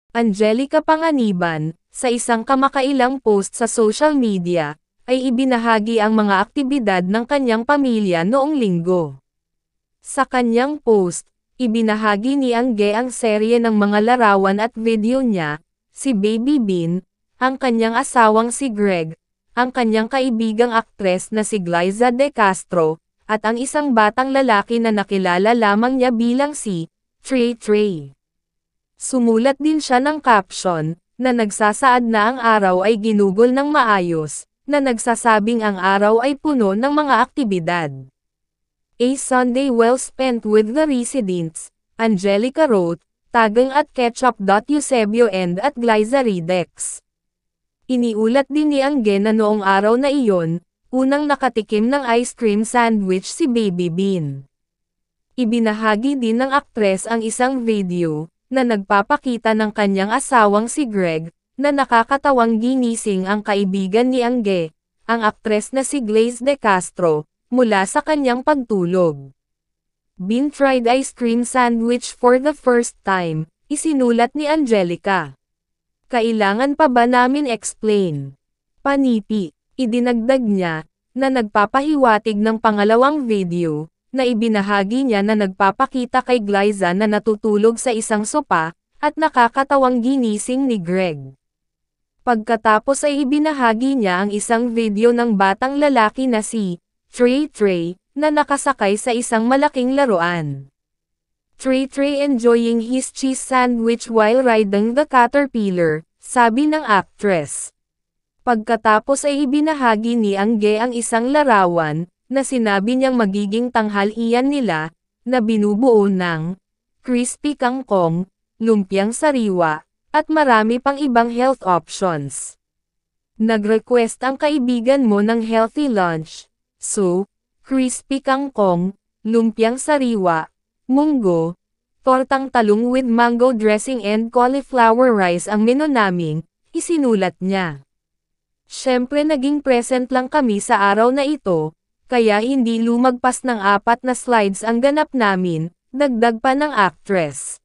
Angelica Panganiban, sa isang kamakailang post sa social media, ay ibinahagi ang mga aktibidad ng kanyang pamilya noong linggo. Sa kanyang post, ibinahagi ni Angge ang serye ng mga larawan at video niya, si Baby Bean, ang kanyang asawang si Greg, ang kanyang kaibigang aktres na si Glyza De Castro, at ang isang batang lalaki na nakilala lamang niya bilang si Trey Trey. Sumulat din siya ng caption, na nagsasaad na ang araw ay ginugol ng maayos, na nagsasabing ang araw ay puno ng mga aktibidad. A Sunday well spent with the residents, Angelica wrote, tagging at Ketchup.Eusebio and at Glyza Redex. Iniulat din ni Angge na noong araw na iyon, unang nakatikim ng ice cream sandwich si Baby Bean. Ibinahagi din ng aktres ang isang video, na nagpapakita ng kanyang asawang si Greg, na nakakatawang ginising ang kaibigan ni Angge, ang aktres na si Glyza De Castro, mula sa kanyang pagtulog. Bean tried ice cream sandwich for the first time, isinulat ni Angelica. Kailangan pa ba namin explain? Panipi, idinagdag niya, na nagpapahiwatig ng pangalawang video, na ibinahagi niya na nagpapakita kay Glyza na natutulog sa isang sopa, at nakakatawang ginising ni Greg. Pagkatapos ay ibinahagi niya ang isang video ng batang lalaki na si Trey Trey, na nakasakay sa isang malaking laruan. Trey Trey enjoying his cheese sandwich while riding the caterpillar, sabi ng actress. Pagkatapos ay ibinahagi ni Angge ang isang larawan, na sinabi niyang magiging tanghalian nila, na binubuo ng crispy kangkong, lumpiang sariwa, at marami pang ibang health options. Nag-request ang kaibigan mo ng healthy lunch, so, crispy kangkong, lumpiang sariwa, munggo, tortang talong with mango dressing and cauliflower rice ang menu naming, isinulat niya. Syempre naging present lang kami sa araw na ito, kaya hindi lumagpas ng 4 na slides ang ganap namin, dagdag pa ng actress.